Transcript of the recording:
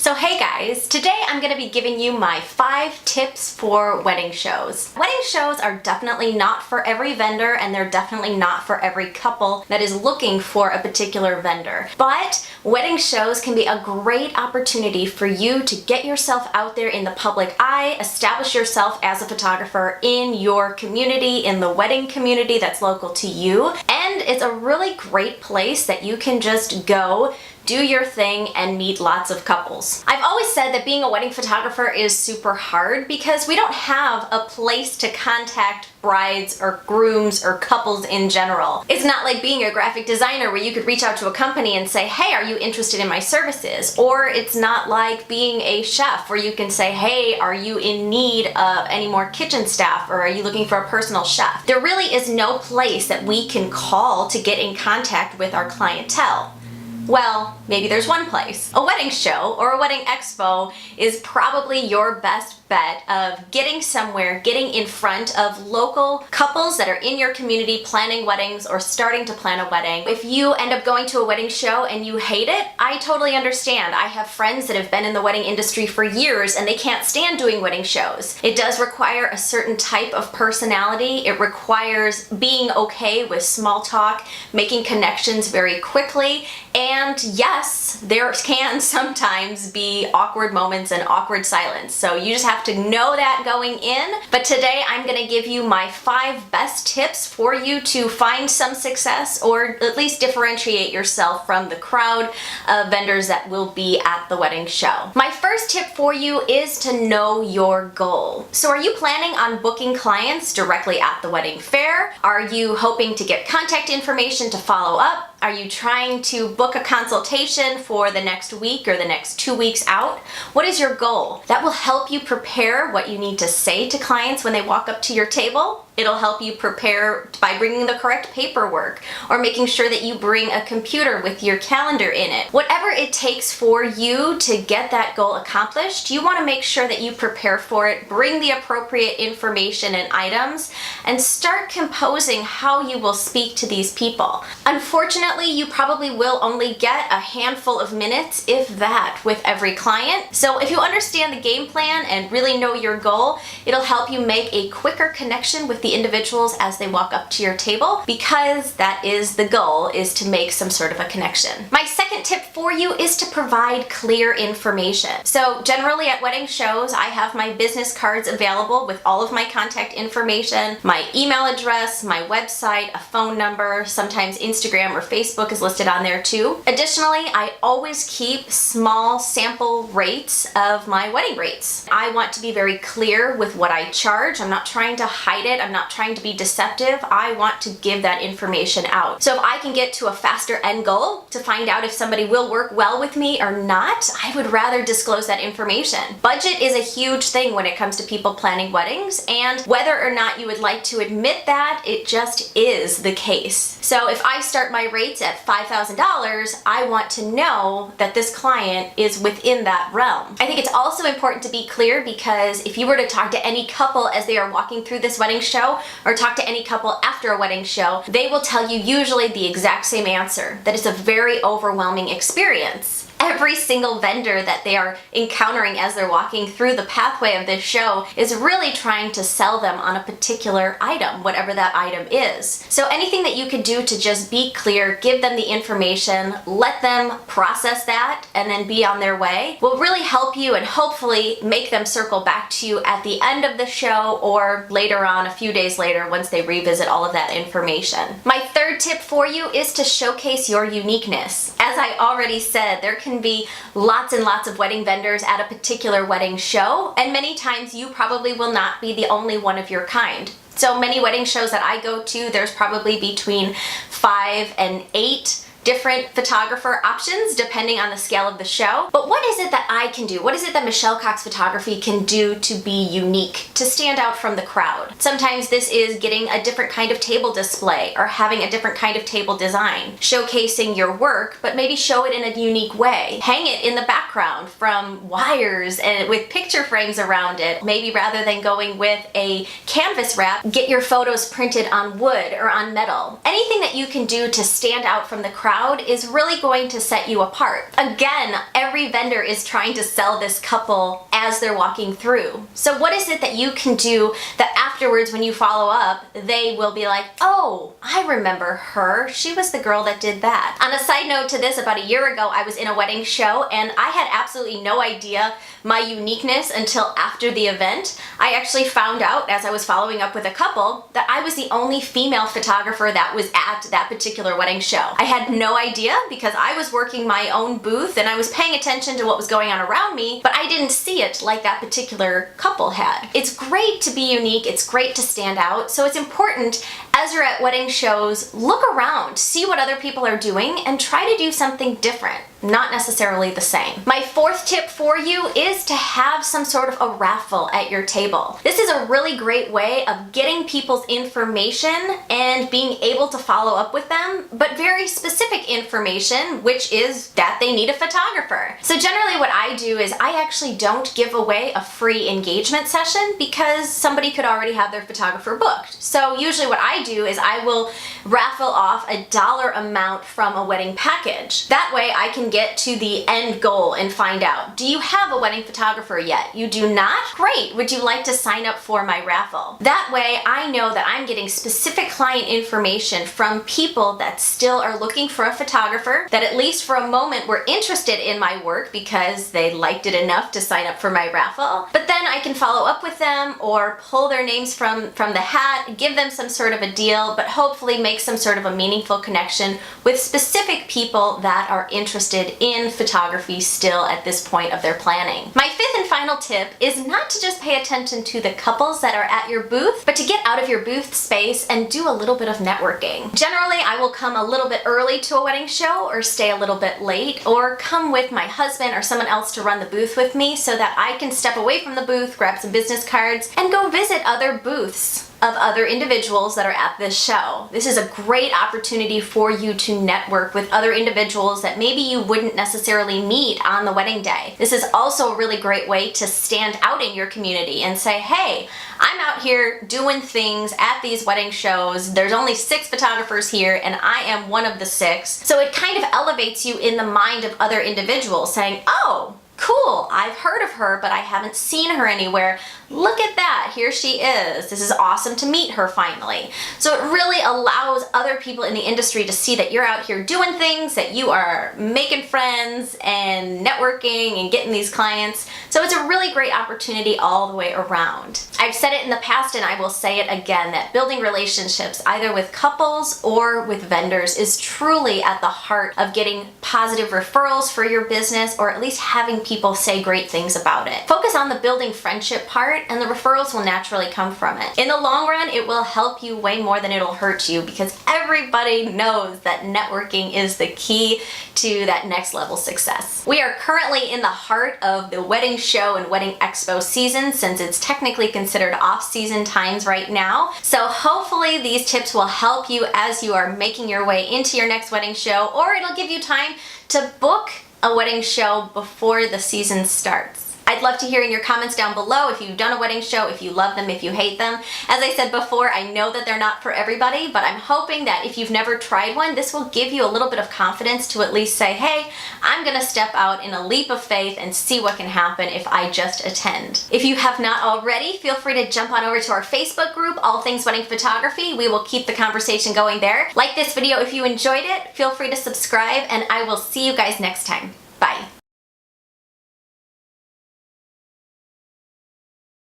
So hey guys, today I'm going to be giving you my 5 tips for wedding shows. Wedding shows are definitely not for every vendor, and they're definitely not for every couple that is looking for a particular vendor. But wedding shows can be a great opportunity for you to get yourself out there in the public eye, establish yourself as a photographer in your community, in the wedding community that's local to you. And it's a really great place that you can just go, do your thing, and meet lots of couples. I've always said that being a wedding photographer is super hard because we don't have a place to contact brides or grooms or couples in general. It's not like being a graphic designer where you could reach out to a company and say, hey, are you interested in my services? Or it's not like being a chef where you can say, hey, are you in need of any more kitchen staff, or are you looking for a personal chef? There really is no place that we can call to get in contact with our clientele. Well, maybe there's one place. A wedding show or a wedding expo is probably your best bet of getting somewhere, getting in front of local couples that are in your community planning weddings or starting to plan a wedding. If you end up going to a wedding show and you hate it, I totally understand. I have friends that have been in the wedding industry for years and they can't stand doing wedding shows. It does require a certain type of personality. It requires being okay with small talk, making connections very quickly, and yes, there can sometimes be awkward moments and awkward silence. So you just have to know that going in. But today I'm going to give you my 5 best tips for you to find some success, or at least differentiate yourself from the crowd of vendors that will be at the wedding show. My first tip for you is to know your goal. So are you planning on booking clients directly at the wedding fair? Are you hoping to get contact information to follow up? Are you trying to book a consultation for the next week or the next 2 weeks out? What is your goal? That will help you prepare what you need to say to clients when they walk up to your table. It'll help you prepare by bringing the correct paperwork or making sure that you bring a computer with your calendar in it. Whatever it takes for you to get that goal accomplished, you want to make sure that you prepare for it, bring the appropriate information and items, and start composing how you will speak to these people. Unfortunately, you probably will only get a handful of minutes, if that, with every client. So if you understand the game plan and really know your goal, it'll help you make a quicker connection with the individuals as they walk up to your table, because that is the goal, is to make some sort of a connection. My second tip for you is to provide clear information. So generally at wedding shows, I have my business cards available with all of my contact information, my email address, my website, a phone number, sometimes Instagram or Facebook is listed on there too. Additionally, I always keep small sample rates of my wedding rates. I want to be very clear with what I charge. I'm not trying to hide it. I'm not trying to be deceptive. I want to give that information out. So if I can get to a faster end goal to find out if somebody will work well with me or not, I would rather disclose that information. Budget is a huge thing when it comes to people planning weddings, and whether or not you would like to admit that, it just is the case. So if I start my rates at $5,000, I want to know that this client is within that realm. I think it's also important to be clear, because if you were to talk to any couple as they are walking through this wedding show, or talk to any couple after a wedding show, they will tell you usually the exact same answer, that it's a very overwhelming experience. Every single vendor that they are encountering as they're walking through the pathway of this show is really trying to sell them on a particular item, whatever that item is. So anything that you could do to just be clear, give them the information, let them process that, and then be on their way, will really help you and hopefully make them circle back to you at the end of the show or later on, a few days later, once they revisit all of that information. My third tip for you is to showcase your uniqueness. As I already said, there can be lots and lots of wedding vendors at a particular wedding show, and many times you probably will not be the only one of your kind. So many wedding shows that I go to, there's probably between 5 and 8 different photographer options depending on the scale of the show. But what is it that I can do? What is it that Michelle Cox Photography can do to be unique, to stand out from the crowd? Sometimes this is getting a different kind of table display or having a different kind of table design, showcasing your work, but maybe show it in a unique way. Hang it in the background from wires and with picture frames around it. Maybe rather than going with a canvas wrap, get your photos printed on wood or on metal. Anything that you can do to stand out from the crowd crowd is really going to set you apart. Again, every vendor is trying to sell this couple as they're walking through. So what is it that you can do that afterwards when you follow up, they will be like, oh, I remember her. She was the girl that did that. On a side note to this, about a year ago, I was in a wedding show and I had absolutely no idea my uniqueness until after the event. I actually found out as I was following up with a couple that I was the only female photographer that was at that particular wedding show. I had no idea because I was working my own booth and I was paying attention to what was going on around me, but I didn't see it like that particular couple had. It's great to be unique, it's great to stand out, so it's important as you're at wedding shows, look around, see what other people are doing, and try to do something different, not necessarily the same. My fourth tip for you is to have some sort of a raffle at your table. This is a really great way of getting people's information and being able to follow up with them, but very specific information, which is that they need a photographer. So generally what I do is I actually don't give away a free engagement session because somebody could already have their photographer booked. So usually what I do is I will raffle off a dollar amount from a wedding package. That way I can get to the end goal and find out, do you have a wedding photographer yet? You do not? Great, would you like to sign up for my raffle? That way I know that I'm getting specific client information from people that still are looking for a photographer, that at least for a moment were interested in my work because they liked it enough to sign up for my raffle. But then I can follow up with them or pull their names from the hat, give them some sort of a deal, but hopefully make some sort of a meaningful connection with specific people that are interested in photography still at this point of their planning. My fifth and final tip is not to just pay attention to the couples that are at your booth, but to get out of your booth space and do a little bit of networking. Generally, I will come a little bit early to a wedding show or stay a little bit late or come with my husband or someone else to run the booth with me so that I can step away from the booth, grab some business cards, and go visit other booths of other individuals that are at this show. This is a great opportunity for you to network with other individuals that maybe you wouldn't necessarily meet on the wedding day. This is also a really great way to stand out in your community and say, hey, I'm out here doing things at these wedding shows. There's only 6 photographers here and I am one of the 6. So it kind of elevates you in the mind of other individuals saying, oh, cool, I've heard of her, but I haven't seen her anywhere. Look at that, here she is. This is awesome to meet her finally. So it really allows other people in the industry to see that you're out here doing things, that you are making friends and networking and getting these clients. So it's a really great opportunity all the way around. I've said it in the past and I will say it again, that building relationships either with couples or with vendors is truly at the heart of getting positive referrals for your business, or at least having people say great things about it. Focus on the building friendship part and the referrals will naturally come from it. In the long run, it will help you way more than it'll hurt you because everybody knows that networking is the key to that next level success. We are currently in the heart of the wedding show and wedding expo season since it's technically considered off-season times right now. So hopefully these tips will help you as you are making your way into your next wedding show, or it'll give you time to book a wedding show before the season starts. I'd love to hear in your comments down below if you've done a wedding show, if you love them, if you hate them. As I said before, I know that they're not for everybody, but I'm hoping that if you've never tried one, this will give you a little bit of confidence to at least say, hey, I'm gonna step out in a leap of faith and see what can happen if I just attend. If you have not already, feel free to jump on over to our Facebook group, All Things Wedding Photography. We will keep the conversation going there. Like this video if you enjoyed it, feel free to subscribe, and I will see you guys next time. Bye.